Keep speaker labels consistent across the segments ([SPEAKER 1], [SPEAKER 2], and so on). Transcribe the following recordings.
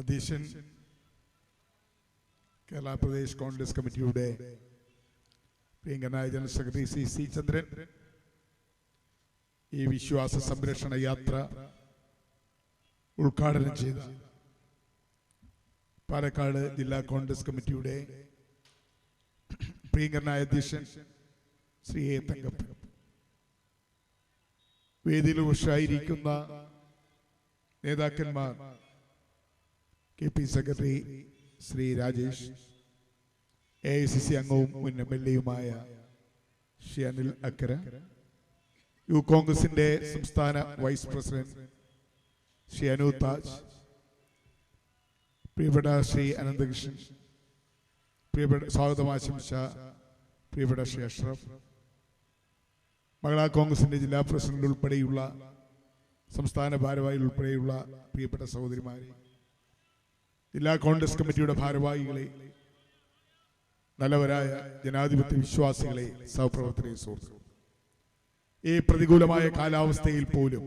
[SPEAKER 1] അധ്യക്ഷൻ കേരള പ്രദേശ് കോൺഗ്രസ് കമ്മിറ്റിയുടെ പ്രിയങ്കരനായ ജനറൽ സെക്രട്ടറി സി ചന്ദ്രൻ ഈ വിശ്വാസ സംരക്ഷണ യാത്ര ഉദ്ഘാടനം ചെയ്ത പാലക്കാട് ജില്ലാ കോൺഗ്രസ് കമ്മിറ്റിയുടെ പ്രിയങ്കരനായ അധ്യക്ഷൻ ശ്രീ എ തങ്കപ്പൻ, വേദിയിൽ ഉഷായിരിക്കുന്ന നേതാക്കന്മാർ, KP secretary Shri Rajesh, AICC അംഗവും മുൻ MLA-യുമായ ശ്രീ അനിൽ അക്കര, യൂത്ത് കോൺഗ്രസിന്റെ സംസ്ഥാന വൈസ് പ്രസിഡന്റ് ശ്രീ അനു താജ്, പ്രിയപ്പെട്ട ശ്രീ അനന്തകൃഷ്ണൻ, പ്രിയപ്പെട്ട സ്വാഗതം ആശംസ പ്രിയപ്പെട്ട ശ്രീ അഷ്റഫ്, മഹിളാ കോൺഗ്രസിന്റെ ജില്ലാ പ്രസിഡന്റ് ഉൾപ്പെടെയുള്ള സംസ്ഥാന ഭാരവാഹികൾ ഉൾപ്പെടെയുള്ള പ്രിയപ്പെട്ട സഹോദരിമാരെ, ജില്ലാ കോൺഗ്രസ് കമ്മിറ്റിയുടെ ഭാരവാഹികളെ, നല്ലവരായ ജനാധിപത്യ വിശ്വാസികളെ, സഹപ്രവർത്തകരെ, സുഹൃത്തുക്കളെ, ഈ പ്രതികൂലമായ കാലാവസ്ഥയിൽ പോലും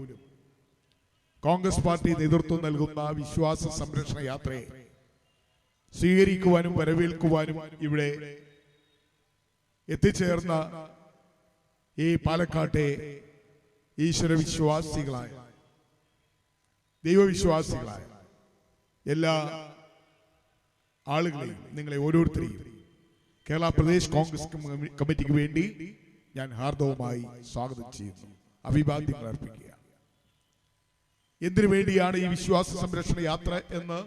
[SPEAKER 1] കോൺഗ്രസ് പാർട്ടി നേതൃത്വം നൽകുന്ന വിശ്വാസ സംരക്ഷണ യാത്രയെ സ്വീകരിക്കുവാനും വരവേൽക്കുവാനും ഇവിടെ എത്തിച്ചേർന്ന ഈ പാലക്കാട്ടെ ഈശ്വരവിശ്വാസികളായ, ദൈവവിശ്വാസികളായ എല്ലാ ആളുകളെയും, നിങ്ങളെ ഓരോരുത്തരെയും കേരള പ്രദേശ് കോൺഗ്രസ് കമ്മിറ്റിക്ക് വേണ്ടി ഞാൻ ഹാർദവമായി സ്വാഗതം ചെയ്യുന്നു, അഭിവാദ്യങ്ങൾ അർപ്പിക്കുക. എന്തിനു വേണ്ടിയാണ് ഈ വിശ്വാസ സംരക്ഷണ യാത്ര എന്ന്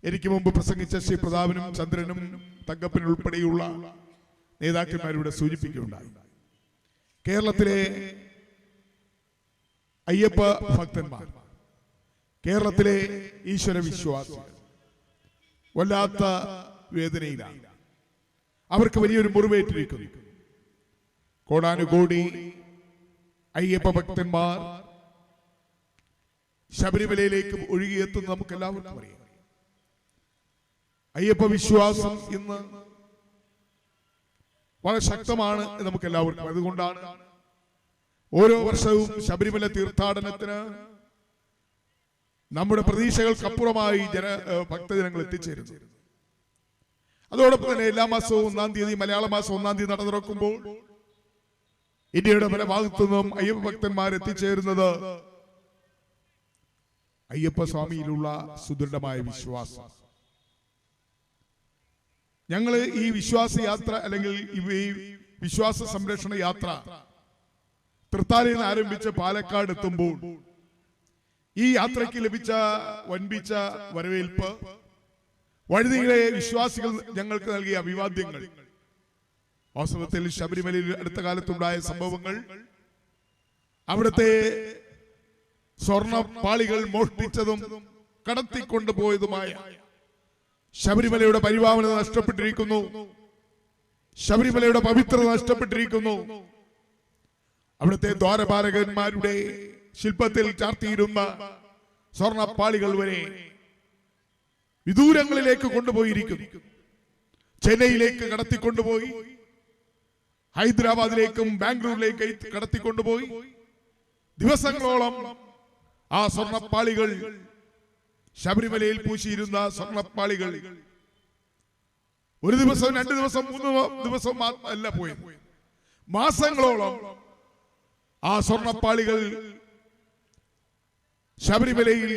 [SPEAKER 1] എനിക്ക് മുമ്പ് പ്രസംഗിച്ച ശ്രീ പ്രതാപനും ചന്ദ്രനും തങ്കപ്പനും ഉൾപ്പെടെയുള്ള നേതാക്കന്മാരുടെ സൂചിപ്പിക്കുകയുണ്ടായി. കേരളത്തിലെ അയ്യപ്പ ഭക്തന്മാർ, കേരളത്തിലെ ഈശ്വര വിശ്വാസികൾ വല്ലാത്ത വേദനയിലാണ്. അവർക്ക് വലിയൊരു മുറിവേറ്റിരിക്കുന്നു. കോടാനുകോടി അയ്യപ്പ ഭക്തന്മാർ ശബരിമലയിലേക്ക് ഒഴുകിയെത്തുന്ന നമുക്ക് എല്ലാവർക്കും അറിയാം. അയ്യപ്പ വിശ്വാസം ഇന്ന് വളരെ ശക്തമാണ് നമുക്ക് എല്ലാവർക്കും. അതുകൊണ്ടാണ് ഓരോ വർഷവും ശബരിമല തീർത്ഥാടനത്തിന് നമ്മുടെ പ്രതീക്ഷകൾക്കപ്പുറമായി ഭക്തജനങ്ങൾ എത്തിച്ചേരുന്നു. അതോടൊപ്പം തന്നെ എല്ലാ മാസവും 1-ാം തീയതി, മലയാള മാസം 1-ാം തീയതി നട തുറക്കുമ്പോൾ ഇന്ത്യയുടെ പല ഭാഗത്തു നിന്നും അയ്യപ്പ ഭക്തന്മാർ എത്തിച്ചേരുന്നത് അയ്യപ്പ സ്വാമിയിലുള്ള സുദൃഢമായ വിശ്വാസം. ഞങ്ങൾ ഈ വിശ്വാസ യാത്ര അല്ലെങ്കിൽ ഈ വിശ്വാസ സംരക്ഷണ യാത്ര തൃത്താലയിൽ നിന്ന് ആരംഭിച്ച് പാലക്കാട് എത്തുമ്പോൾ ഈ യാത്രയ്ക്ക് ലഭിച്ച വൻപിച്ച വരവേൽപ്പ്, വഴുതികളെ വിശ്വാസികൾ ഞങ്ങൾക്ക് നൽകിയ അഭിവാദ്യങ്ങൾ, വാസ്തവത്തിൽ ശബരിമലയിൽ അടുത്ത കാലത്തുണ്ടായ സംഭവങ്ങൾ, അവിടുത്തെ സ്വർണപ്പാളികൾ മോഷ്ടിച്ചതും കടത്തിക്കൊണ്ടുപോയതുമായ ശബരിമലയുടെ പരിപാവനത നഷ്ടപ്പെട്ടിരിക്കുന്നു. ശബരിമലയുടെ പവിത്രത നഷ്ടപ്പെട്ടിരിക്കുന്നു. അവിടുത്തെ ദ്വാരപാലകന്മാരുടെ ശില്പത്തിൽ ചാർത്തിയിരുന്ന സ്വർണപ്പാളികൾ വരെ വിദൂരങ്ങളിലേക്ക് കൊണ്ടുപോയിരിക്കുന്നു. ചെന്നൈയിലേക്ക് കടത്തിക്കൊണ്ടുപോയി, ഹൈദരാബാദിലേക്കും ബാംഗ്ലൂരിലേക്ക് കടത്തിക്കൊണ്ടുപോയി ദിവസങ്ങളോളം ആ സ്വർണപ്പാളികൾ, ശബരിമലയിൽ പൂശിയിരുന്ന സ്വർണപ്പാളികൾ, ഒരു ദിവസം 2 ദിവസം 3 ദിവസം അല്ല പോയത്, മാസങ്ങളോളം ആ സ്വർണപ്പാളികൾ ശബരിമലയിൽ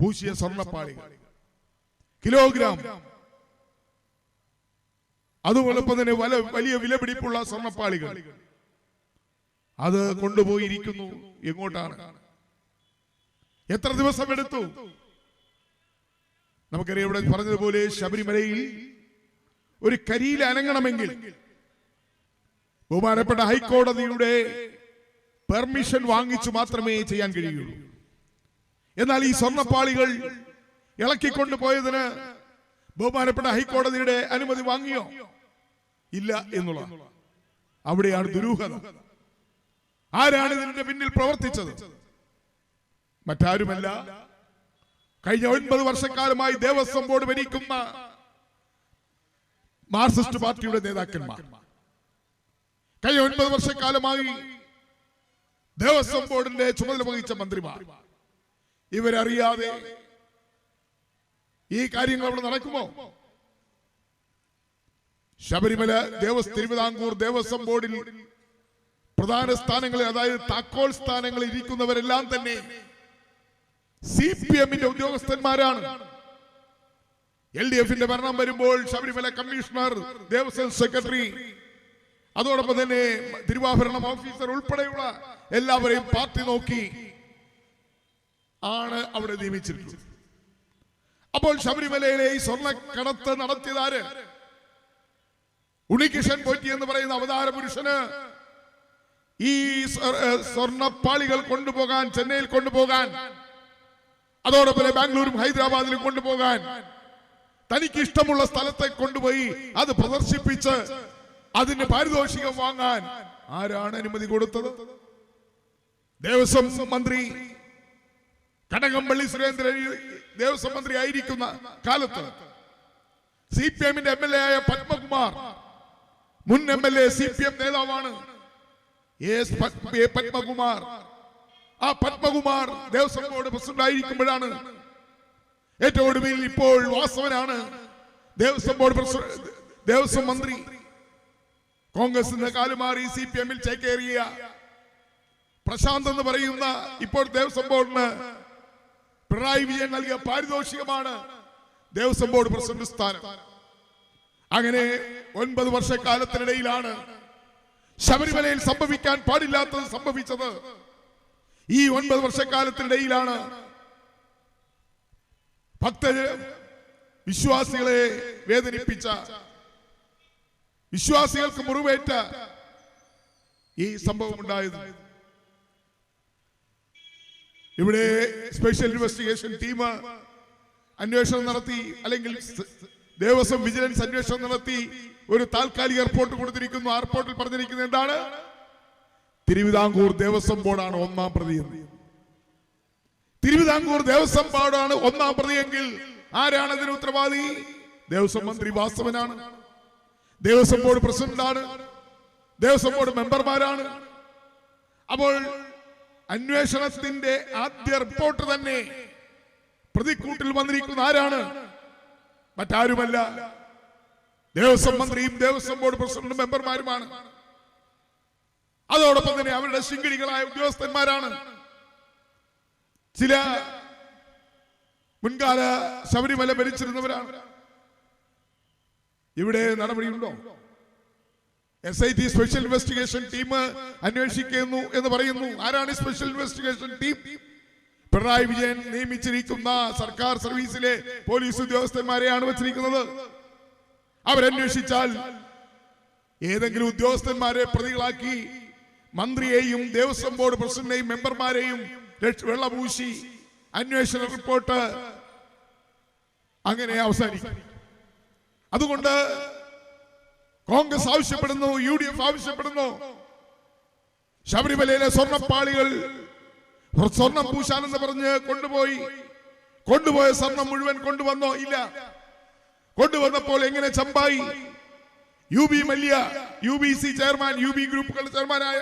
[SPEAKER 1] പൂശിയ സ്വർണപ്പാളികൾ, കിലോഗ്രാം, അതുപോലെ തന്നെ വലിയ വിലപിടിപ്പുള്ള സ്വർണപ്പാളികൾ അത് കൊണ്ടുപോയിരിക്കുന്നു. എങ്ങോട്ടാണ്? എത്ര ദിവസം എടുത്തു? നമുക്കറിയാം, ഇവിടെ പറഞ്ഞതുപോലെ ശബരിമലയിൽ ഒരു കരിയിൽ അനങ്ങണമെങ്കിൽ ബഹുമാനപ്പെട്ട ഹൈക്കോടതിയുടെ പെർമിഷൻ വാങ്ങിച്ചു മാത്രമേ ചെയ്യാൻ കഴിയുള്ളൂ. എന്നാൽ ഈ സ്വർണപ്പാളികൾ ഇളക്കിക്കൊണ്ടുപോയതിന് ബഹുമാനപ്പെട്ട ഹൈക്കോടതിയുടെ അനുമതി വാങ്ങിയോ? ഇല്ല എന്നുള്ള. അവിടെയാണ് ദുരൂഹത. ആരാണ് ഇതിന്റെ പിന്നിൽ പ്രവർത്തിച്ചത്? മറ്റാരുമല്ല, കഴിഞ്ഞ 9 വർഷക്കാലമായി ദേവസ്വം ബോർഡ് ഭരിക്കുന്ന മാർക്സിസ്റ്റ് പാർട്ടിയുടെ നേതാക്കന്മാർ, കഴിഞ്ഞ 9 വർഷക്കാലമായി ദേവസ്വം ബോർഡിന്റെ ചുമതല വഹിച്ച മന്ത്രിമാർ, ഇവരറിയാതെ ഈ കാര്യങ്ങൾ അവിടെ നടക്കുമോ? ശബരിമല തിരുവിതാംകൂർ ദേവസ്വം ബോർഡിൽ പ്രധാന സ്ഥാനങ്ങളിൽ, അതായത് താക്കോൽ സ്ഥാനങ്ങളിൽ ഇരിക്കുന്നവരെല്ലാം തന്നെ CPM ഉദ്യോഗസ്ഥന്മാരാണ്. LDF ഭരണം വരുമ്പോൾ ശബരിമല കമ്മീഷണർ, ദേവസ്വം സെക്രട്ടറി, അതോടൊപ്പം തന്നെ തിരുവാഭരണം ഓഫീസർ ഉൾപ്പെടെയുള്ള എല്ലാവരെയും പാർട്ടി നോക്കി ആണ് അവിടെ നിയമിച്ചിട്ടുള്ളത്. അപ്പോൾ ശബരിമലയിലെ ഈ സ്വർണ്ണക്കടത്ത് നടത്തിയതാര്? ഉണ്ണികൃഷ്ണൻ പോറ്റി എന്ന് പറയുന്ന അവതാര പുരുഷന് ഈ സ്വർണ്ണപ്പാളികൾ കൊണ്ടുപോകാൻ, ചെന്നൈയിൽ കൊണ്ടുപോകാൻ, അതോടൊപ്പം ബാംഗ്ലൂരും ഹൈദരാബാദിലും കൊണ്ടുപോകാൻ, തനിക്ക് ഇഷ്ടമുള്ള സ്ഥലത്തെ കൊണ്ടുപോയി അത് പ്രദർശിപ്പിച്ച് അതിന് പാരിതോഷികം വാങ്ങാൻ ആരാണ് അനുമതി കൊടുത്തത്? ദേവസ്വം മന്ത്രി കടകംപള്ളി സുരേന്ദ്രൻ ദേവസ്വം മന്ത്രി ആയിരിക്കുന്ന കാലത്ത് CPM MLA ആയ പത്മകുമാർ, മുൻ MLA CPM നേതാവാണ് പത്മകുമാർ. ആ പത്മകുമാർ ദേവസ്വം ബോർഡ് പ്രസിഡന്റ് ആയിരിക്കുമ്പോഴാണ് ഏറ്റവും ഒടുവിൽ ഇപ്പോൾ വാസവനാണ് ദേവസ്വം ബോർഡ് ദേവസ്വം മന്ത്രി. കോൺഗ്രസിന് കാലുമാറി CPM ചേക്കേറിയ പ്രശാന്ത് എന്ന് പറയുന്ന ഇപ്പോൾ ദേവസ്വം ബോർഡിന് പിണറായി വിജയൻ നൽകിയ പാരിതോഷികമാണ് ദേവസ്വം ബോർഡ് പ്രസിഡന്റ് സ്ഥാനം. അങ്ങനെ 9 വർഷക്കാലത്തിനിടയിലാണ് ശബരിമലയിൽ സംഭവിക്കാൻ പാടില്ലാത്തത് സംഭവിച്ചത്. ഈ 9 വർഷക്കാലത്തിനിടയിലാണ് ഭക്തര്, വിശ്വാസികളെ വേദനിപ്പിച്ച, വിശ്വാസികൾക്ക് മുറിവേറ്റ ഈ സംഭവം ഉണ്ടായത്. ഇവിടെ സ്പെഷ്യൽ ഇൻവെസ്റ്റിഗേഷൻ ടീം അന്വേഷണം നടത്തി, അല്ലെങ്കിൽ ദേവസ്വം വിജിലൻസ് അന്വേഷണം നടത്തി ഒരു താൽക്കാലിക റിപ്പോർട്ട് കൊടുത്തിരിക്കുന്നു. ആ റിപ്പോർട്ടിൽ പറഞ്ഞിരിക്കുന്നത് എന്താണ്? തിരുവിതാംകൂർ ദേവസ്വം ബോർഡാണ് ഒന്നാം പ്രതി. തിരുവിതാംകൂർ ദേവസ്വം ബോർഡാണ് ഒന്നാം പ്രതിയെങ്കിൽ ആരാണ് അതിന് ഉത്തരവാദി? ദേവസ്വം മന്ത്രി വാസവനാണ്, ദേവസ്വം ബോർഡ് പ്രസിഡന്റാണ്, ദേവസ്വം ബോർഡ് മെമ്പർമാരാണ്. അപ്പോൾ അന്വേഷണത്തിന്റെ ആദ്യ റിപ്പോർട്ട് തന്നെ പ്രതിക്കൂട്ടിൽ വന്നിരിക്കുന്ന ആരാണ്? മറ്റാരുമല്ല, ദേവസ്വം മന്ത്രിയും ദേവസ്വം ബോർഡ് പ്രസിഡന്റും മെമ്പർമാരുമാണ്. അതോടൊപ്പം തന്നെ അവരുടെ ശിങ്കിടികളായ ഉദ്യോഗസ്ഥന്മാരാണ്. ചില മുൻകാല ശബരിമല ഭരിച്ചിരുന്നവരാണ്. ഇവിടെ നടപടിയുണ്ടോ? SIT സ്പെഷ്യൽ ഇൻവെസ്റ്റിഗേഷൻ ടീം അന്വേഷിക്കുന്നു എന്ന് പറയുന്നു. ആരാണ് special investigation team? Pinarayi Vijayan നിയമിച്ചിരിക്കുന്ന സർക്കാർ സർവീസിലെ പോലീസ് ഉദ്യോഗസ്ഥന്മാരെയാണ് വെച്ചിരിക്കുന്നത്. അവരന്വേഷിച്ചാൽ ഏതെങ്കിലും ഉദ്യോഗസ്ഥന്മാരെ പ്രതികളാക്കി മന്ത്രിയെയും ദേവസ്വം ബോർഡ് പ്രസിഡന്റിനെയും മെമ്പർമാരെയും വെള്ളപൂശി അന്വേഷണ റിപ്പോർട്ട് അങ്ങനെ അവസാനിക്കും. അതുകൊണ്ട് കോൺഗ്രസ് ആവശ്യപ്പെടുന്നു, UDF ആവശ്യപ്പെടുന്നു, ശബരിമലയിലെ സ്വർണ്ണപ്പാളികൾ സ്വർണം പൂശാനെന്ന് പറഞ്ഞ് കൊണ്ടുപോയ സ്വർണം മുഴുവൻ കൊണ്ടുവന്നോ? ഇല്ല. കൊണ്ടുവന്നപ്പോൾ എങ്ങനെ Champai? UB Mallya, UBC chairman, UB ഗ്രൂപ്പുകളുടെ ചെയർമാനായ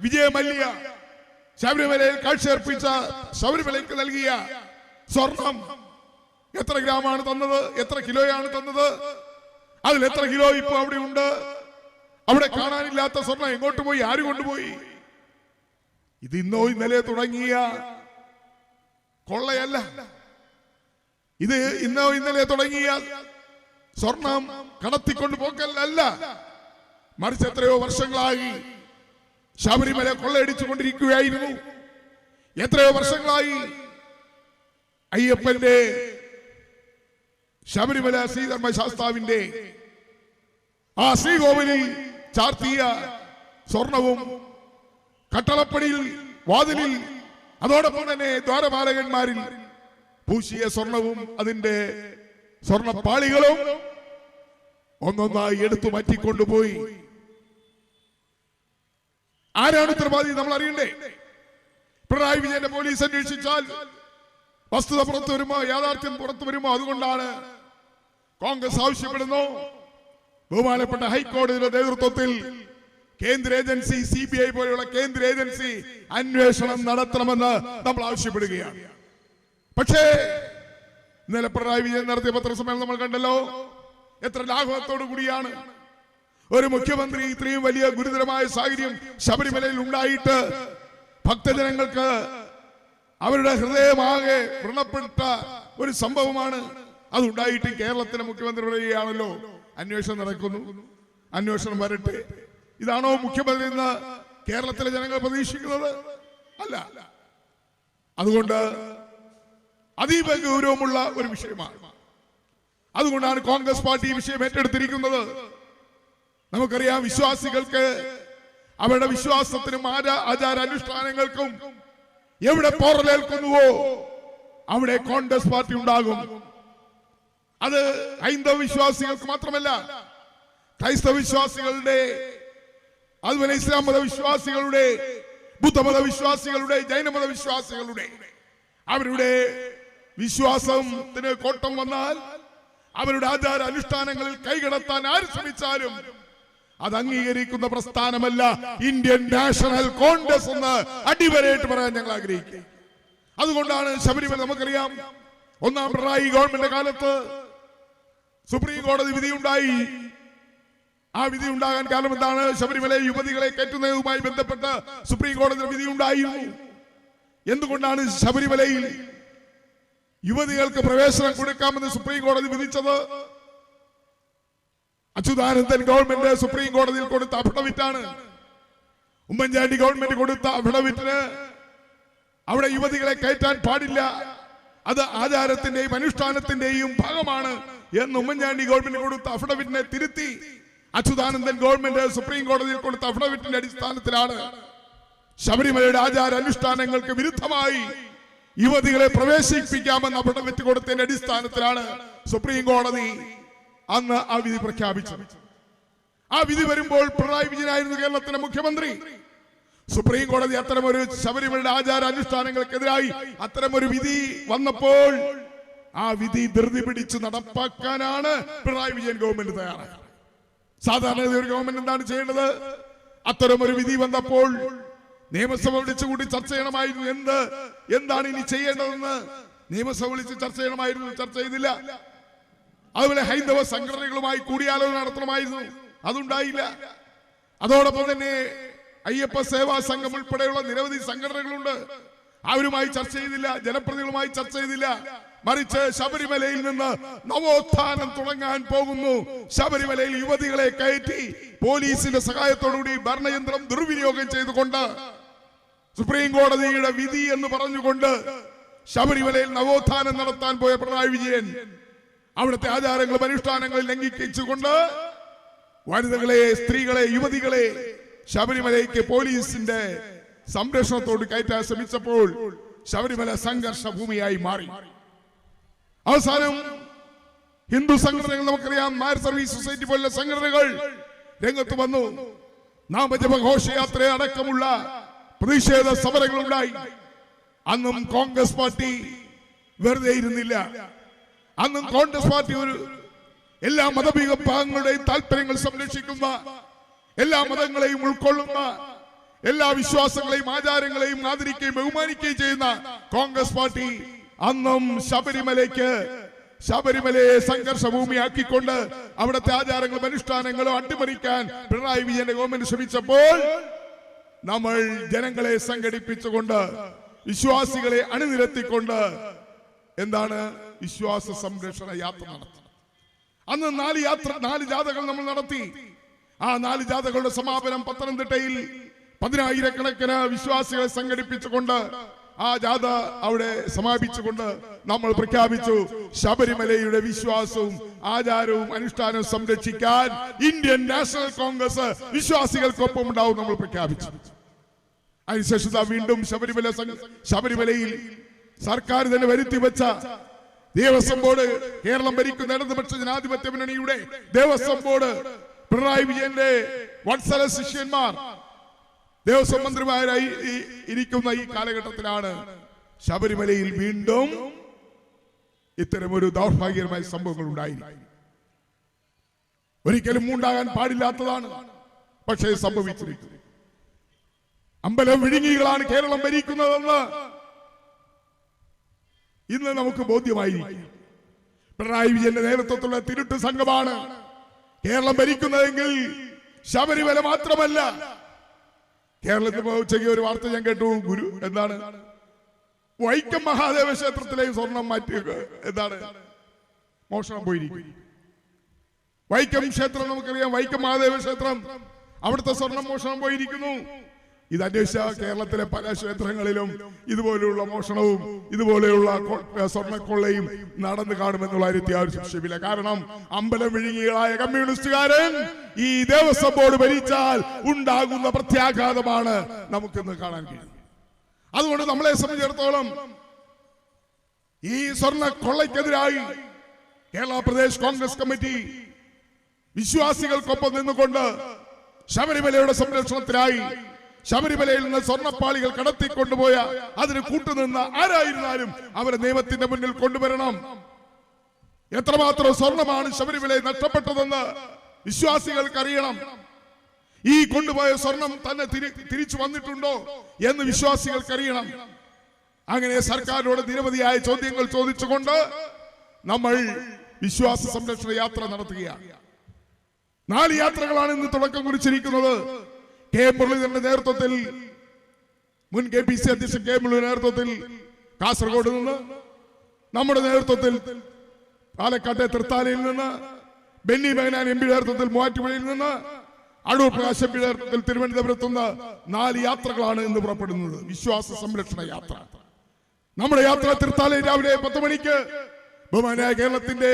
[SPEAKER 1] വിജയ മല്യ ശബരിമലയിൽ കാഴ്ചയർപ്പിച്ച, ശബരിമലയ്ക്ക് നൽകിയ സ്വർണം എത്ര ഗ്രാമാണ് തന്നത്? എത്ര കിലോയാണ് തന്നത്? അതിൽ എത്ര കിലോ ഇപ്പൊ അവിടെ ഉണ്ട്? അവിടെ കാണാനില്ലാത്ത സ്വർണം എങ്ങോട്ട് പോയി? ആര് കൊണ്ടുപോയി? ഇത് ഇന്നോ ഇന്നലെ തുടങ്ങിയ കൊള്ളയല്ല. ഇത് ഇന്നോ ഇന്നലെ തുടങ്ങിയ സ്വർണം കടത്തിക്കൊണ്ട് പോക്കല്ല. മറിച്ച് എത്രയോ വർഷങ്ങളായി ശബരിമല കൊള്ളയടിച്ചു കൊണ്ടിരിക്കുകയായിരുന്നു. എത്രയോ വർഷങ്ങളായി അയ്യപ്പന്റെ, ശബരിമല ശ്രീധർമ്മശാസ്താവിന്റെ ആ ശ്രീകോവിലിൽ ചാർത്തിയ സ്വർണവും കട്ടളപ്പടിയിൽ, വാതിലിൽ, അതോടൊപ്പം തന്നെ ദ്വാരപാലകന്മാരിൽ പൂശിയ സ്വർണവും അതിന്റെ സ്വർണപ്പാളികളും ഒന്നൊന്നായി എടുത്തു മാറ്റിക്കൊണ്ടുപോയി. ആരാണ് ഉത്തരവാദി? നമ്മൾ അറിയണ്ടേ? പിണറായി വിജയന്റെ പോലീസ് അന്വേഷിച്ചാൽ വസ്തുത പുറത്തു വരുമോ? യാഥാർത്ഥ്യം പുറത്തു വരുമോ? അതുകൊണ്ടാണ് കോൺഗ്രസ് ആവശ്യപ്പെടുന്നു, ബഹുമാനപ്പെട്ട ഹൈക്കോടതിയുടെ നേതൃത്വത്തിൽ കേന്ദ്ര ഏജൻസി, CBI പോലെയുള്ള കേന്ദ്ര ഏജൻസി അന്വേഷണം നടത്തണമെന്ന് നമ്മൾ ആവശ്യപ്പെടുകയാണ്. പക്ഷേ ഇന്നലെ പിണറായി വിജയൻ നടത്തിയ പത്രസമ്മേളനം നമ്മൾ കണ്ടല്ലോ. എത്ര ലാഘവത്തോടു കൂടിയാണ് ഒരു മുഖ്യമന്ത്രി ഇത്രയും വലിയ ഗുരുതരമായ സാഹചര്യം ശബരിമലയിൽ ഉണ്ടായിട്ട് ഭക്തജനങ്ങൾക്ക് അവരുടെ ഹൃദയമാകെ വ്രണപ്പെട്ട ഒരു സംഭവമാണ് അതുണ്ടായിട്ട് കേരളത്തിലെ മുഖ്യമന്ത്രി പറയുകയാണല്ലോ അന്വേഷണം നടക്കുന്നു, അന്വേഷണം വരട്ടെ. ഇതാണോ മുഖ്യമന്ത്രി എന്ന് കേരളത്തിലെ ജനങ്ങൾ പ്രതീക്ഷിക്കുന്നത്? അല്ല. അതുകൊണ്ട് അതീവ ഗൗരവമുള്ള ഒരു വിഷയമാണ്. അതുകൊണ്ടാണ് കോൺഗ്രസ് പാർട്ടി ഈ വിഷയം ഏറ്റെടുത്തിരിക്കുന്നത്. നമുക്കറിയാം, വിശ്വാസികൾക്ക് അവരുടെ വിശ്വാസത്തിനും ആചാരാനുഷ്ഠാനങ്ങൾക്കും എവിടെ പോറലേൽക്കുന്നുവോ അവിടെ കോൺഗ്രസ് പാർട്ടി ഉണ്ടാകും. അത് ഹൈന്ദവ വിശ്വാസികൾക്ക് മാത്രമല്ല, ക്രൈസ്തവ വിശ്വാസികളുടെ, അതുപോലെ ഇസ്ലാം മത വിശ്വാസികളുടെ, ബുദ്ധമത വിശ്വാസികളുടെ, ജൈനമത വിശ്വാസികളുടെ അവരുടെ വിശ്വാസത്തിന് കോട്ടം വന്നാൽ, അവരുടെ ആചാര അനുഷ്ഠാനങ്ങളിൽ കൈകടത്താൻ ആര് ശ്രമിച്ചാലും അത് അംഗീകരിക്കുന്ന പ്രസ്ഥാനമല്ല ഇന്ത്യൻ നാഷണൽ കോൺഗ്രസ് എന്ന് അടിവരയിട്ട് പറയാൻ ഞങ്ങൾ ആഗ്രഹിക്കുക. അതുകൊണ്ടാണ് ശബരിമല, നമുക്കറിയാം, ഒന്നാം പിണറായി ഗവൺമെന്റ് കാലത്ത് സുപ്രീം കോടതി വിധിയുണ്ടായി. ആ വിധി ഉണ്ടാകാൻ കാരണം എന്താണ്? ശബരിമല യുവതികളെ കയറ്റുന്നതുമായി ബന്ധപ്പെട്ട് സുപ്രീം കോടതി വിധി ഉണ്ടായിരുന്നു. എന്തുകൊണ്ടാണ് ശബരിമലയിൽ യുവതികൾക്ക് പ്രവേശനം കൊടുക്കാമെന്ന് സുപ്രീം കോടതി വിധിച്ചത്? അച്യുതാനന്ദൻ ഗവൺമെന്റ് സുപ്രീം കോടതിയിൽ കൊടുത്ത അഫിഡവിറ്റാണ്. ഉമ്മൻചാണ്ടി ഗവൺമെന്റ് കൊടുത്ത അഫിഡവിറ്റിന് അവിടെ യുവതികളെ കയറ്റാൻ പാടില്ല, അത് ആചാരത്തിന്റെയും അനുഷ്ഠാനത്തിന്റെയും ഭാഗമാണ് എന്ന് ഉമ്മൻചാണ്ടി ഗവൺമെന്റ് കൊടുത്ത അഫിഡവിറ്റിനെ തിരുത്തി അച്യുതാനന്ദൻ ഗവൺമെന്റ് സുപ്രീം കോടതിയിൽ കൊടുത്ത അഫിഡവിറ്റിന്റെ അടിസ്ഥാനത്തിലാണ് ശബരിമലയുടെ ആചാര അനുഷ്ഠാനങ്ങൾക്ക് വിരുദ്ധമായി യുവതികളെ പ്രവേശിപ്പിക്കാമെന്ന് അഫിഡവിറ്റ് കൊടുത്തതിന്റെ അടിസ്ഥാനത്തിലാണ് സുപ്രീം കോടതി അന്ന് ആ വിധി പ്രഖ്യാപിച്ചത്. ആ വിധി വരുമ്പോൾ പിണറായി വിജയനായിരുന്നു കേരളത്തിന്റെ മുഖ്യമന്ത്രി. സുപ്രീം കോടതി അത്തരമൊരു ശബരിമലയുടെ ആചാര അനുഷ്ഠാനങ്ങൾക്കെതിരായി അത്തരമൊരു വിധി വന്നപ്പോൾ ആ വിധി ധൃതി പിടിച്ച് നടപ്പാക്കാനാണ് പിണറായി വിജയൻ ഗവൺമെന്റ് തയ്യാറായത്. സാധാരണ ഒരു ഗവൺമെന്റ് എന്താണ് ചെയ്യേണ്ടത്? അത്തരമൊരു വിധി വന്നപ്പോൾ നിയമസഭ വിളിച്ചുകൂടി ചർച്ച ചെയ്യണമായിരുന്നു. എന്താണ് ഇനി ചെയ്യേണ്ടതെന്ന് നിയമസഭ വിളിച്ച് ചർച്ച ചെയ്യണമായിരുന്നു. ചർച്ച ചെയ്തില്ല. അതുപോലെ ഹൈന്ദവ സംഘടനകളുമായി കൂടിയാലോചന നടത്തണമായിരുന്നു. അതുണ്ടായില്ല. അതോടൊപ്പം തന്നെ അയ്യപ്പ സേവാ സംഘം ഉൾപ്പെടെയുള്ള നിരവധി സംഘടനകളുണ്ട്. അവരുമായി ചർച്ച ചെയ്തില്ല, ജനപ്രതിനിധികളുമായി ചർച്ച ചെയ്തില്ല. മറിച്ച് ശബരിമലയിൽ നിന്ന് നവോത്ഥാനം തുടങ്ങാൻ പോകുന്നു. ശബരിമലയിൽ യുവതികളെ കയറ്റി പോലീസിന്റെ സഹായത്തോടുകൂടി ഭരണയന്ത്രം ദുർവിനിയോഗം ചെയ്തുകൊണ്ട് സുപ്രീം കോടതിയുടെ വിധി എന്ന് പറഞ്ഞുകൊണ്ട് ശബരിമലയിൽ നവോത്ഥാനം നടത്താൻ പോയ പിണറായി വിജയൻ അവിടുത്തെ ആചാരങ്ങളും അനുഷ്ഠാനങ്ങളും ലംഘിച്ചുകൊണ്ട് വനിതകളെ, സ്ത്രീകളെ, യുവതികളെ ശബരിമലയ്ക്ക് പോലീസിന്റെ സംരക്ഷണത്തോട് കയറ്റാൻ ശ്രമിച്ചപ്പോൾ ശബരിമല സംഘർഷ ഭൂമിയായി മാറി. അവസാനം ഹിന്ദു സംഘടനകൾ, നമുക്കറിയാം, നായർ സർവീസ് സൊസൈറ്റി പോലുള്ള സംഘടനകൾ രംഗത്ത് വന്നു. നാമജപ ഘോഷയാത്ര അടക്കമുള്ള പ്രതിഷേധ സമരങ്ങളുണ്ടായി. അന്നും കോൺഗ്രസ് പാർട്ടി വെറുതെ ഇരുന്നില്ല. അന്നും കോൺഗ്രസ് പാർട്ടി എല്ലാ മതവിഭാഗങ്ങളുടെയും താല്പര്യങ്ങൾ സംരക്ഷിക്കുന്ന, എല്ലാ മതങ്ങളെയും ഉൾക്കൊള്ളുന്ന, എല്ലാ വിശ്വാസങ്ങളെയും ആചാരങ്ങളെയും ആദരിക്കുകയും ബഹുമാനിക്കുകയും ചെയ്യുന്ന കോൺഗ്രസ് പാർട്ടി അന്നും ശബരിമലയെ സംഘർഷ ഭൂമിയാക്കിക്കൊണ്ട് അവിടുത്തെ ആചാരങ്ങളും അനുഷ്ഠാനങ്ങളും അട്ടിമറിക്കാൻ പിണറായി വിജയന്റെ ഗവൺമെന്റ് ശ്രമിച്ചപ്പോൾ നമ്മൾ ജനങ്ങളെ സംഘടിപ്പിച്ചുകൊണ്ട്, വിശ്വാസികളെ അണിനിരത്തിക്കൊണ്ട് എന്താണ് വിശ്വാസ സംരക്ഷണ യാത്ര നടത്തി. അന്ന് 4 ജാഥകൾ നമ്മൾ നടത്തി. ആ 4 ജാഥകളുടെ സമാപനം പത്തനംതിട്ടയിൽ 10,000-കണക്കിന് വിശ്വാസികളെ സംഘടിപ്പിച്ചുകൊണ്ട് ആ ജാഥ അവിടെ സമാപിച്ചുകൊണ്ട് നമ്മൾ പ്രഖ്യാപിച്ചു, ശബരിമലയുടെ വിശ്വാസവും ആചാരവും അനുഷ്ഠാനവും സംരക്ഷിക്കാൻ ഇന്ത്യൻ നാഷണൽ കോൺഗ്രസ് വിശ്വാസികൾക്കൊപ്പം ഉണ്ടാവും നമ്മൾ പ്രഖ്യാപിച്ചു. അതിനുശേഷം വീണ്ടും ശബരിമലയിൽ സർക്കാർ തന്നെ വരുത്തി വെച്ച ദേവസ്വം ബോർഡ്, കേരളം ഭരിക്കുന്ന ഇടതുപക്ഷ ജനാധിപത്യ മുന്നണിയുടെ ദേവസ്വം ബോർഡ്, പിണറായി വിജയന്റെ വത്സല ശിഷ്യന്മാർ ദേവസ്വം മന്ത്രിമാരായി ഇരിക്കുന്ന ഈ കാലഘട്ടത്തിലാണ് ശബരിമലയിൽ വീണ്ടും ഇത്തരമൊരു ദൗർഭാഗ്യകരമായ സംഭവങ്ങൾ ഉണ്ടായി. ഒരിക്കലും ഉണ്ടാകാൻ പാടില്ലാത്തതാണ്, പക്ഷേ സംഭവിച്ചിരിക്കുന്നു. അമ്പലം വിഴുങ്ങികളാണ് കേരളം ഭരിക്കുന്നതെന്ന് ഇന്ന് നമുക്ക് ബോധ്യമായിരിക്കും. പിണറായി വിജയന്റെ നേതൃത്വത്തിലുള്ള തിരുട്ട് സംഘമാണ് കേരളം ഭരിക്കുന്നതെങ്കിൽ ശബരിമല മാത്രമല്ല, കേരളത്തിൽ ഉച്ചയ്ക്ക് ഒരു വാർത്ത ഞാൻ കേട്ടു. എന്താണ് വൈക്കം മഹാദേവ ക്ഷേത്രത്തിലെയും സ്വർണം മാറ്റി എന്താണ് മോഷണം പോയിരിക്കും. വൈക്കം ക്ഷേത്രം നമുക്കറിയാം, വൈക്കം മഹാദേവ ക്ഷേത്രം, അവിടുത്തെ സ്വർണം മോഷണം പോയിരിക്കുന്നു. ഇത് അന്വേഷിച്ച കേരളത്തിലെ പല ക്ഷേത്രങ്ങളിലും ഇതുപോലെയുള്ള മോഷണവും ഇതുപോലെയുള്ള സ്വർണ്ണക്കൊള്ളയും നടന്നു കാണുമെന്നുള്ള കാര്യത്തിൽ ആരും സംശയമില്ല. കാരണം അമ്പലം വിഴുങ്ങികളായ കമ്മ്യൂണിസ്റ്റുകാരൻ ഈ ദേവസ്വം ബോർഡ് ഭരിച്ചാൽ ഉണ്ടാകുന്ന പ്രത്യാഘാതമാണ് നമുക്കിന്ന് കാണാൻ കഴിയും. അതുകൊണ്ട് നമ്മളെ സംബന്ധിച്ചിടത്തോളം ഈ സ്വർണ്ണക്കൊള്ളയ്ക്കെതിരായി കേരള പ്രദേശ് കോൺഗ്രസ് കമ്മിറ്റി വിശ്വാസികൾക്കൊപ്പം നിന്നുകൊണ്ട് ശബരിമലയുടെ സംരക്ഷണത്തിനായി ശബരിമലയിൽ നിന്ന് സ്വർണ്ണപ്പാളികൾ കടത്തിക്കൊണ്ടുപോയ അതിന് കൂട്ടുനിന്ന ആരായിരുന്നാലും അവരെ നിയമത്തിന്റെ മുന്നിൽ കൊണ്ടുവരണം. എത്രമാത്രം സ്വർണമാണ് ശബരിമലയിൽ നഷ്ടപ്പെട്ടതെന്ന് വിശ്വാസികൾക്ക് അറിയണം. ഈ കൊണ്ടുപോയ സ്വർണം തന്നെ തിരിച്ചു വന്നിട്ടുണ്ടോ എന്ന് വിശ്വാസികൾക്ക് അറിയണം. അങ്ങനെ സർക്കാരിനോട് നിരവധിയായ ചോദ്യങ്ങൾ ചോദിച്ചുകൊണ്ട് നമ്മൾ വിശ്വാസ സംരക്ഷണ യാത്ര നടത്തുകയാണ്. 4 യാത്രകളാണ് ഇന്ന് തുടക്കം കുറിച്ചിരിക്കുന്നത്. കെ മുരളീധരന്റെ നേതൃത്വത്തിൽ, മുൻ KPC അധ്യക്ഷൻ കെ മുരളീധരന്റെ നേതൃത്വത്തിൽ കാസർഗോഡ് നിന്ന്, നമ്മുടെ നേതൃത്വത്തിൽ പാലക്കാട്ടെ തൃത്താലയിൽ നിന്ന്, ബെന്നി ബെഹനാൻ MP നേതൃത്വത്തിൽ മൂവാറ്റുപുഴയിൽ നിന്ന്, അടൂർ പ്രകാശ് MP നേതൃത്വത്തിൽ തിരുവനന്തപുരത്ത് നിന്ന് 4 യാത്രകളാണ് ഇന്ന് പുറപ്പെടുന്നത്. വിശ്വാസ സംരക്ഷണ യാത്ര. നമ്മുടെ യാത്ര തൃത്താലയിൽ രാവിലെ 10 മണിക്ക് ബഹുമാനായ കേരളത്തിന്റെ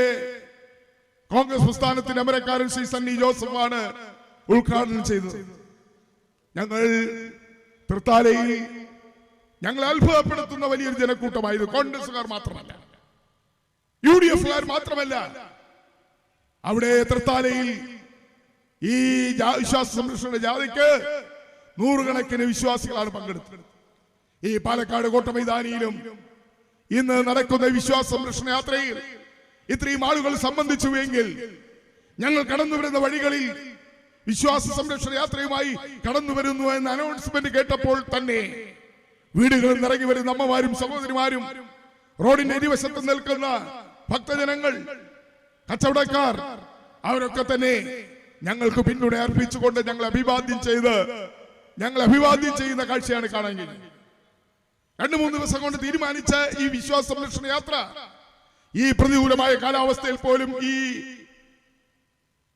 [SPEAKER 1] കോൺഗ്രസ് പ്രസ്ഥാനത്തിന്റെ അമരക്കാരൻ ശ്രീ സണ്ണി ജോസഫാണ് ഉദ്ഘാടനം ചെയ്തത്. ഞങ്ങൾ തൃത്താലയിൽ ഞങ്ങൾ അത്ഭുതപ്പെടുത്തുന്ന വലിയൊരു ജനക്കൂട്ടമായിരുന്നു. കോൺഗ്രസുകാർ മാത്രമല്ല, UDF മാത്രമല്ല, അവിടെ തൃത്താലയിൽ ഈ വിശ്വാസ സംരക്ഷണ ജാഥയ്ക്ക് 100 കണക്കിന് വിശ്വാസികളാണ് പങ്കെടുത്തത്. ഈ പാലക്കാട് കോട്ട മൈതാനിയിലും ഇന്ന് നടക്കുന്ന വിശ്വാസ സംരക്ഷണ യാത്രയിൽ ഇത്രയും ആളുകൾ സംബന്ധിച്ചുവെങ്കിൽ ഞങ്ങൾ കടന്നു വരുന്ന വഴികളിൽ വിശ്വാസ സംരക്ഷണ യാത്രയുമായി കടന്നു വരുന്നു എന്ന അനൗൺസ്മെന്റ് കേട്ടപ്പോൾ തന്നെ വീടുകളിൽ നിറങ്ങി വരുന്ന അമ്മമാരും സഹോദരിമാരും, റോഡിന്റെ ഇരുവശത്ത് നിൽക്കുന്ന ഭക്തജനങ്ങൾ, കച്ചവടക്കാർ, അവരൊക്കെ തന്നെ ഞങ്ങൾക്ക് പിന്തുണ അർപ്പിച്ചുകൊണ്ട് ഞങ്ങൾ അഭിവാദ്യം ചെയ്യുന്ന കാഴ്ചയാണ് കാണാൻ കഴിയുന്നത്. 2-3 ദിവസം കൊണ്ട് തീരുമാനിച്ച ഈ വിശ്വാസ സംരക്ഷണ യാത്ര ഈ പ്രതികൂലമായ കാലാവസ്ഥയിൽ പോലും ഈ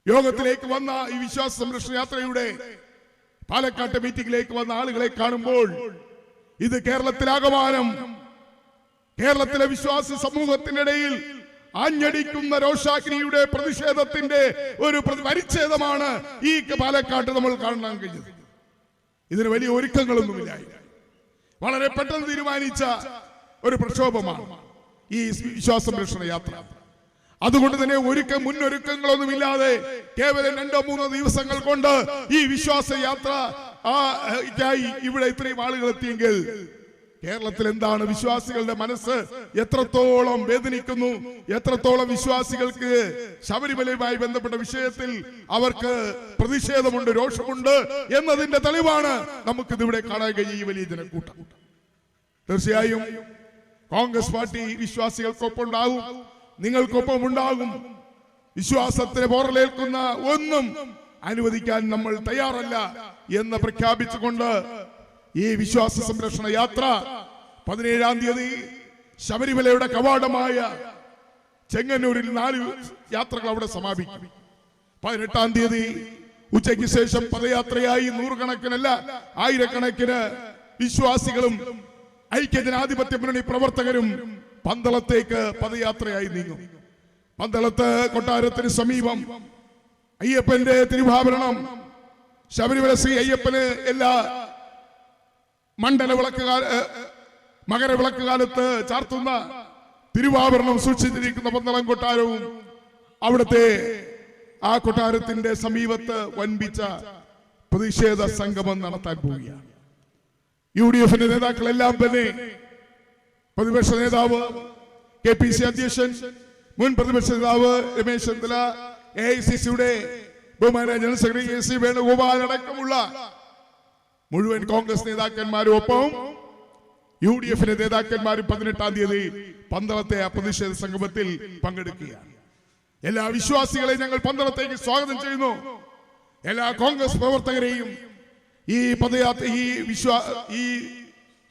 [SPEAKER 1] യോഗത്തിലേക്ക് വന്ന ഈ വിശ്വാസ സംരക്ഷണ യാത്രയുടെ പാലക്കാട്ടെ മീറ്റിംഗിലേക്ക് വന്ന ആളുകളെ കാണുമ്പോൾ ഇത് കേരളത്തിലാകമാനം, കേരളത്തിലെ വിശ്വാസ സമൂഹത്തിനിടയിൽ ആഞ്ഞടിക്കുന്ന രോഷാഗ്നിയുടെ പ്രതിഷേധത്തിന്റെ ഒരു പരിച്ഛേദമാണ് ഈ പാലക്കാട്ട് നമ്മൾ കാണാൻ കഴിഞ്ഞത്. ഇതിന് വലിയ ഒരുക്കങ്ങളൊന്നുമില്ല. വളരെ പെട്ടെന്ന് തീരുമാനിച്ച ഒരു പ്രക്ഷോഭമാണ് ഈ വിശ്വാസ സംരക്ഷണ യാത്ര. അതുകൊണ്ട് തന്നെ മുന്നൊരുക്കങ്ങളൊന്നുമില്ലാതെ കേവലം 2-3 ദിവസങ്ങൾ കൊണ്ട് ഈ വിശ്വാസ യാത്ര ഇവിടെ ഇത്രയും ആളുകൾ എത്തിയെങ്കിൽ കേരളത്തിൽ എന്താണ് വിശ്വാസികളുടെ മനസ്സ് എത്രത്തോളം വേദനിക്കുന്നു, എത്രത്തോളം വിശ്വാസികൾക്ക് ശബരിമലയുമായി ബന്ധപ്പെട്ട വിഷയത്തിൽ അവർക്ക് പ്രതിഷേധമുണ്ട്, രോഷമുണ്ട് എന്നതിന്റെ തെളിവാണ് നമുക്കിതിവിടെ കാണാൻ കഴിയും. ഈ വലിയ ജനക്കൂട്ടം തീർച്ചയായും കോൺഗ്രസ് പാർട്ടി വിശ്വാസികൾക്കൊപ്പം ഉണ്ടാകും, നിങ്ങൾക്കൊപ്പം ഉണ്ടാകും. വിശ്വാസത്തിന് പോറലേൽക്കുന്ന ഒന്നും അനുവദിക്കാൻ നമ്മൾ തയ്യാറല്ല എന്ന് പ്രഖ്യാപിച്ചുകൊണ്ട് ഈ വിശ്വാസ സംരക്ഷണ യാത്ര 17-ാം തീയതി ശബരിമലയുടെ കവാടമായ ചെങ്ങന്നൂരിൽ 4 യാത്രകൾ അവിടെ സമാപിക്കും. 18-ാം തീയതി ഉച്ചയ്ക്ക് ശേഷം പദയാത്രയായി 100 കണക്കിനല്ല 1000 കണക്കിന് വിശ്വാസികളും ഐക്യജനാധിപത്യ മുന്നണി പ്രവർത്തകരും പന്തളത്തേക്ക് പദയാത്രയായി നീങ്ങും. പന്തളത്ത് കൊട്ടാരത്തിന് സമീപം അയ്യപ്പന്റെ തിരുവാഭരണം, ശബരിമല ശ്രീ അയ്യപ്പന് എല്ലാ മകരവിളക്ക് കാലത്ത് ചാർത്തുന്ന തിരുവാഭരണം സൂക്ഷിച്ചിരിക്കുന്ന പന്തളം കൊട്ടാരവും അവിടുത്തെ ആ കൊട്ടാരത്തിന്റെ സമീപത്ത് വൻപിച്ച പ്രതിഷേധ സംഗമം നടത്താൻ പോവുകയാണ്. UDF-ന്റെ നേതാക്കളെല്ലാം തന്നെ, പ്രതിപക്ഷ നേതാവ് KPC അധ്യക്ഷൻ, മുൻ പ്രതിപക്ഷ നേതാവ് രമേശ് ചെന്നിത്തല, AICC-യുടെ ബഹുമാന ജനറൽ സെക്രട്ടറി AC വേണുഗോപാൽ അടക്കമുള്ള മുഴുവൻ കോൺഗ്രസ് നേതാക്കന്മാരും ഒപ്പം UDF നേതാക്കന്മാരും 18-ാം തീയതി പന്തളത്തെ പ്രതിഷേധ സംഗമത്തിൽ പങ്കെടുക്കുകയാണ്. എല്ലാ വിശ്വാസികളെയും ഞങ്ങൾ പന്തളത്തേക്ക് സ്വാഗതം ചെയ്യുന്നു. എല്ലാ കോൺഗ്രസ് പ്രവർത്തകരെയും ഈ പദയാത്ര, ഈ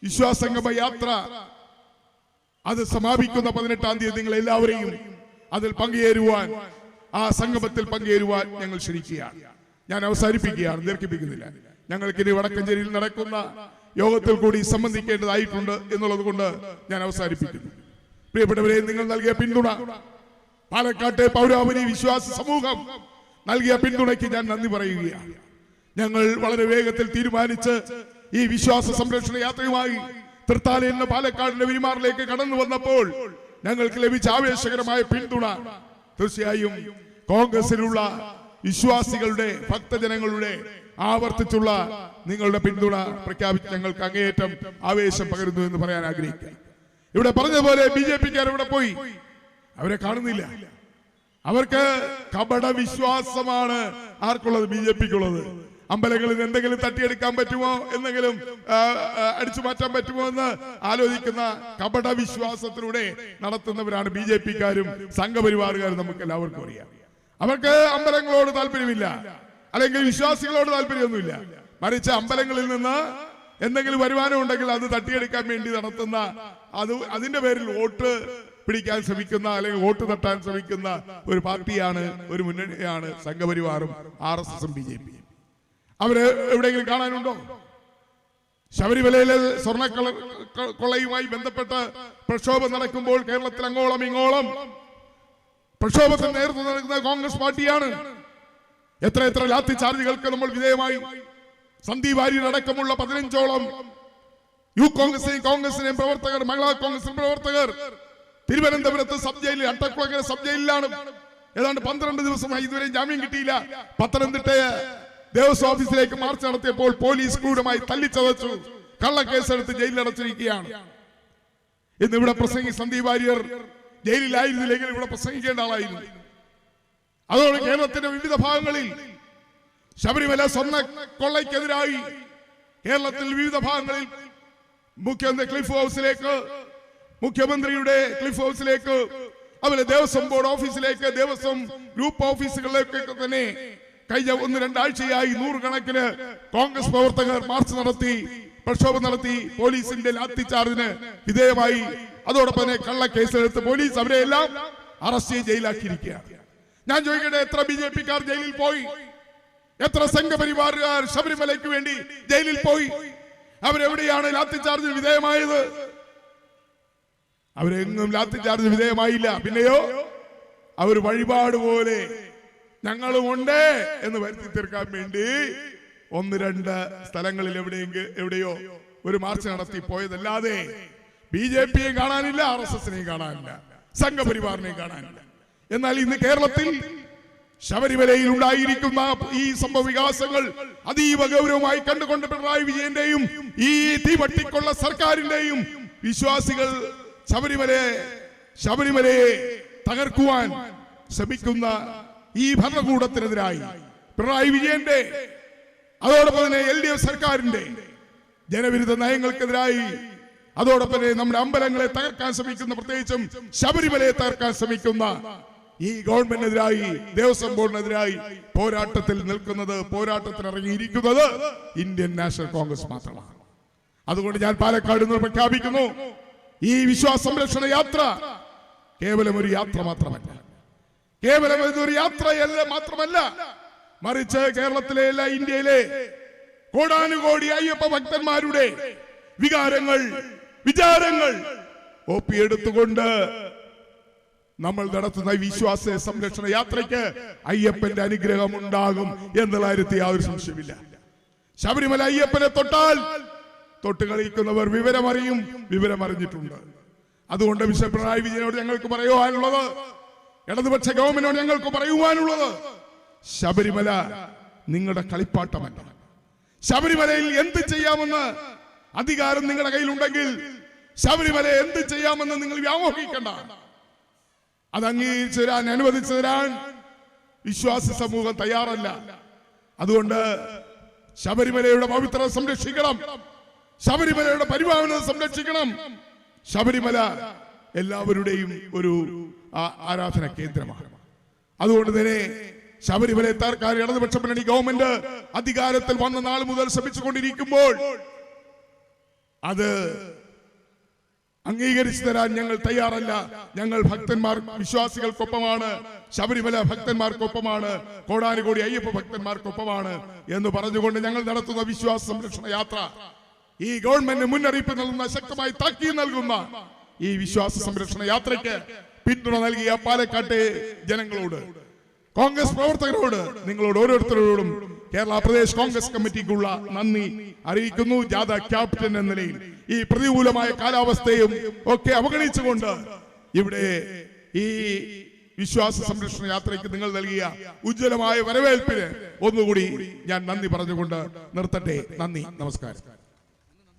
[SPEAKER 1] വിശ്വാസംഗമ യാത്ര അത് സമാപിക്കുന്ന 18-ാം തീയതി നിങ്ങൾ എല്ലാവരെയും അതിൽ പങ്കുചേരുവാൻ, ആ സംഗമത്തിൽ പങ്കുചേരുവാൻ ഞങ്ങൾ ക്ഷണിക്കുകയാണ്. ഞാൻ അവസാനിപ്പിക്കുകയാണ്, ദീർഘിപ്പിക്കുന്നില്ല. ഞങ്ങൾക്ക് ഇനി വടക്കഞ്ചേരിയിൽ നടക്കുന്ന യോഗത്തിൽ കൂടി സംബന്ധിക്കേണ്ടതായിട്ടുണ്ട് എന്നുള്ളത് കൊണ്ട് ഞാൻ അവസാനിപ്പിക്കുന്നു. പ്രിയപ്പെട്ടവരെ, നിങ്ങൾ നൽകിയ പിന്തുണ, പാലക്കാട്ടെ പൗരാവലി വിശ്വാസ സമൂഹം നൽകിയ പിന്തുണയ്ക്ക് ഞാൻ നന്ദി പറയുകയാണ്. ഞങ്ങൾ വളരെ വേഗത്തിൽ തീരുമാനിച്ച് ഈ വിശ്വാസ സംരക്ഷണ യാത്രയുമായി തൃത്താലയിൽ നിന്ന് പാലക്കാടിന്റെ പെരുമാറിലേക്ക് കടന്നു വന്നപ്പോൾ ഞങ്ങൾക്ക് ലഭിച്ച ആവേശകരമായ പിന്തുണ തീർച്ചയായും കോൺഗ്രസിലുള്ള വിശ്വാസികളുടെ, ഭക്തജനങ്ങളുടെ ആവർത്തിച്ചുള്ള നിങ്ങളുടെ പിന്തുണ പ്രഖ്യാപിച്ച് ഞങ്ങൾക്ക് അങ്ങേയറ്റം ആവേശം പകരുന്നു എന്ന് പറയാൻ ആഗ്രഹിക്കുക. ഇവിടെ പറഞ്ഞതുപോലെ BJP-ക്കാർ ഇവിടെ പോയി, അവരെ കാണുന്നില്ല. അവർക്ക് കപട വിശ്വാസമാണ് ആർക്കുള്ളത്? BJP-ക്കുള്ളത്. അമ്പലങ്ങളിൽ എന്തെങ്കിലും തട്ടിയെടുക്കാൻ പറ്റുമോ, എന്തെങ്കിലും അടിച്ചു മാറ്റാൻ പറ്റുമോ എന്ന് ആലോചിക്കുന്ന കപട വിശ്വാസത്തിലൂടെ നടത്തുന്നവരാണ് BJP-ക്കാരും സംഘപരിവാറുകാരും. നമുക്ക് എല്ലാവർക്കും അറിയാം. അവർക്ക് അമ്പലങ്ങളോട് താല്പര്യമില്ല, അല്ലെങ്കിൽ വിശ്വാസികളോട് താല്പര്യമൊന്നുമില്ല. മറിച്ച് അമ്പലങ്ങളിൽ നിന്ന് എന്തെങ്കിലും വരുമാനം ഉണ്ടെങ്കിൽ അത് തട്ടിയെടുക്കാൻ വേണ്ടി നടത്തുന്ന, അതിന്റെ പേരിൽ വോട്ട് പിടിക്കാൻ ശ്രമിക്കുന്ന, അല്ലെങ്കിൽ വോട്ട് തട്ടാൻ ശ്രമിക്കുന്ന ഒരു പാർട്ടിയാണ്, ഒരു മുന്നണിയാണ് സംഘപരിവാറും RSS-ഉം BJP-യും. അവര് എവിടെയെങ്കിലും കാണാനുണ്ടോ? ശബരിമലയിലെ സ്വർണ്ണ കൊള്ളയുമായി ബന്ധപ്പെട്ട് പ്രക്ഷോഭം നടക്കുമ്പോൾ കേരളത്തിൽ അങ്ങോളം ഇങ്ങോളം പ്രക്ഷോഭത്തിന് നേതൃത്വം നൽകുന്ന കോൺഗ്രസ് പാർട്ടിയാണ്. എത്ര ലാത്തി ചാർജുകൾക്ക് നമ്മൾ വിധേയമായി. സന്ദീപ് വാര്യർ അടക്കമുള്ള 15ഓളം കോൺഗ്രസിനെയും പ്രവർത്തകർ, മഹിളാ കോൺഗ്രസിന്റെ പ്രവർത്തകർ തിരുവനന്തപുരത്ത് സബ് ജയിലിൽ, അട്ടക്കുളങ്ങര സബ് ജയിലിലാണ്. ഏതാണ്ട് 12 ദിവസമായി ഇതുവരെ ജാമ്യം കിട്ടിയില്ല. പത്തനംതിട്ട ദേവസ്വം ഓഫീസിലേക്ക് മാർച്ച് നടത്തിയപ്പോൾ പോലീസ് ക്രൂരമായി തല്ലിച്ചതച്ചു, കള്ളക്കേസെടുത്ത് ജയിലിൽ അടച്ചിരിക്കുകയാണ്. ഇന്ന് ഇവിടെ സന്ദീപ് വാര്യർ ജയിലിലായിരുന്നില്ലെങ്കിൽ ഇവിടെ പ്രസംഗിക്കേണ്ട ആളായിരുന്നു. അതോടെ കേരളത്തിന്റെ വിവിധ ഭാഗങ്ങളിൽ ശബരിമല സ്വർണ്ണ കൊള്ളയ്ക്കെതിരായി കേരളത്തിൽ വിവിധ ഭാഗങ്ങളിൽ മുഖ്യമന്ത്രിയുടെ ക്ലിഫ് ഹൗസിലേക്ക്, അതുപോലെ ദേവസ്വം ബോർഡ് ഓഫീസിലേക്ക്, ദേവസ്വം ഗ്രൂപ്പ് ഓഫീസുകളിലേക്കൊക്കെ തന്നെ കഴിഞ്ഞ 1-2 ആഴ്ചയായി 100 കണക്കിന് കോൺഗ്രസ് പ്രവർത്തകർ മാർച്ച് നടത്തി, പ്രക്ഷോഭം നടത്തി. പോലീസിന്റെ ലാത്തിചാർജിന് വിധേയമായി. അതോടൊപ്പം തന്നെ കള്ളക്കേസെടുത്ത് പോലീസ് അവരെ എല്ലാം അറസ്റ്റ് ചെയ്ത് ജയിലാക്കിയിരിക്കുകയാണ്. ഞാൻ ചോദിക്കട്ടെ, എത്ര BJP-ക്കാർ ജയിലിൽ പോയി? എത്ര സംഘപരിവാറുകാർ ശബരിമലയ്ക്ക് വേണ്ടി ജയിലിൽ പോയി? അവരെവിടെയാണ് ലാത്തിചാർജിന് വിധേയമായത്? അവരെങ്ങും ലാത്തിചാർജിന് വിധേയമായില്ല. പിന്നെയോ അവർ വഴിപാട് പോലെ ഞങ്ങളുമുണ്ട് എന്ന് വരുത്തി തീർക്കാൻ വേണ്ടി 1-2 സ്ഥലങ്ങളിൽ എവിടെയോ ഒരു മാർച്ച് നടത്തി പോയതല്ലാതെ BJP-യെ കാണാനില്ല, RSS-നെയും കാണാനില്ല, സംഘപരിവാറിനെയും കാണാനില്ല. എന്നാൽ ഇന്ന് കേരളത്തിൽ ശബരിമലയിൽ ഉണ്ടായിരിക്കുന്ന ഈ സംഭവ വികാസങ്ങൾ അതീവ ഗൗരവമായി കണ്ടുകൊണ്ട് പിണറായി വിജയന്റെയും ഈ തീവട്ടിക്കൊള്ള സർക്കാരിന്റെയും വിശ്വാസികൾ ശബരിമലയെ തകർക്കുവാൻ ശ്രമിക്കുന്ന ഈ ഭരണകൂടത്തിനെതിരായി, പിണറായി വിജയന്റെ അതോടൊപ്പം തന്നെ LDF സർക്കാരിന്റെ ജനവിരുദ്ധ നയങ്ങൾക്കെതിരായി, അതോടൊപ്പം തന്നെ നമ്മുടെ അമ്പലങ്ങളെ തകർക്കാൻ ശ്രമിക്കുന്ന, പ്രത്യേകിച്ചും ശബരിമലയെ തകർക്കാൻ ശ്രമിക്കുന്ന ഈ ഗവൺമെന്റിനെതിരായി, ദേവസ്വം ബോർഡിനെതിരായി പോരാട്ടത്തിൽ നിൽക്കുന്നത്, പോരാട്ടത്തിൽ ഇറങ്ങിയിരിക്കുന്നത് ഇന്ത്യൻ നാഷണൽ കോൺഗ്രസ് മാത്രമാണ്. അതുകൊണ്ട് ഞാൻ പാലക്കാട് നിന്ന് പ്രഖ്യാപിക്കുന്നു, ഈ വിശ്വാസ സംരക്ഷണ യാത്ര കേവലം ഒരു യാത്ര മാത്രമല്ല, കേവലം ഇതൊരു യാത്രയല്ല മാത്രമല്ല, മറിച്ച് കേരളത്തിലെ ഇന്ത്യയിലെ കോടാനുകോടി അയ്യപ്പ ഭക്തന്മാരുടെ വികാരങ്ങൾ, വിചാരങ്ങൾ ഒപ്പിയെടുത്തുകൊണ്ട് നമ്മൾ നടത്തുന്ന വിശ്വാസ സംരക്ഷണ യാത്രയ്ക്ക് അയ്യപ്പന്റെ അനുഗ്രഹം ഉണ്ടാകും എന്നുള്ള കാര്യത്തിൽ യാതൊരു സംശയമില്ല. ശബരിമല അയ്യപ്പനെ തൊട്ട് കളിക്കുന്നവർ വിവരമറിയും, വിവരമറിഞ്ഞിട്ടുണ്ട്. അതുകൊണ്ട് മിസ്റ്റർ പിണറായി വിജയനോട് ഞങ്ങൾക്ക് പറയുവാനുള്ളത്, ഇടതുപക്ഷ ഗവൺമെന്റിനോട് ഞങ്ങൾക്ക് പറയുവാനുള്ളത്, ശബരിമല നിങ്ങളുടെ കളിപ്പാട്ടമല്ല. ശബരിമലയിൽ എന്ത് ചെയ്യാമെന്ന് അധികാരം നിങ്ങളുടെ കയ്യിലുണ്ടെങ്കിൽ ശബരിമല എന്ത് ചെയ്യാമെന്ന് നിങ്ങൾ വ്യാമോഹിക്കണ്ട. അത് അംഗീകരിച്ചു തരാൻ, അനുവദിച്ചു തരാൻ വിശ്വാസ സമൂഹം തയ്യാറല്ല. അതുകൊണ്ട് ശബരിമലയുടെ പവിത്രത സംരക്ഷിക്കണം. ശബരിമലയുടെ പരിപാവനത സംരക്ഷിക്കണം. ശബരിമല എല്ലാവരുടെയും ഒരു ആരാധന കേന്ദ്രമാണ്. അതുകൊണ്ട് തന്നെ ശബരിമല തർക്കാർ ഇടതുപക്ഷ മുന്നണി ഗവൺമെന്റ് അധികാരത്തിൽ വന്ന നാൾ മുതൽ ശ്രമിച്ചുകൊണ്ടിരിക്കുമ്പോൾ അത് അംഗീകരിച്ചു തരാൻ ഞങ്ങൾ തയ്യാറല്ല. ഞങ്ങൾ ഭക്തന്മാർ വിശ്വാസികൾക്കൊപ്പമാണ്, ശബരിമല ഭക്തന്മാർക്കൊപ്പമാണ്, കോടാനുകോടി അയ്യപ്പ ഭക്തന്മാർക്കൊപ്പമാണ് എന്ന് പറഞ്ഞുകൊണ്ട് ഞങ്ങൾ നടത്തുന്ന വിശ്വാസ സംരക്ഷണ യാത്ര, ഈ ഗവൺമെന്റ് മുന്നറിയിപ്പ് നൽകുന്ന, ശക്തമായി താക്കീത് നൽകുന്ന ഈ വിശ്വാസ സംരക്ഷണ യാത്രയ്ക്ക് പിന്തുണ നൽകിയ പാലക്കാട്ടെ ജനങ്ങളോട്, കോൺഗ്രസ് പ്രവർത്തകരോട്, നിങ്ങളോട് ഓരോരുത്തരോടും കേരള പ്രദേശ് കോൺഗ്രസ് കമ്മിറ്റിക്കുള്ള നന്ദി അറിയിക്കുന്നു. ജാഥ ക്യാപ്റ്റൻ എന്ന നിലയിൽ ഈ പ്രതികൂലമായ കാലാവസ്ഥയും ഒക്കെ അവഗണിച്ചുകൊണ്ട് ഇവിടെ ഈ വിശ്വാസ സംരക്ഷണ യാത്രയ്ക്ക് നിങ്ങൾ നൽകിയ ഉജ്ജ്വലമായ വരവേൽപ്പിന് ഒന്നുകൂടി ഞാൻ നന്ദി പറഞ്ഞുകൊണ്ട് നിർത്തട്ടെ. നന്ദി, നമസ്കാരം.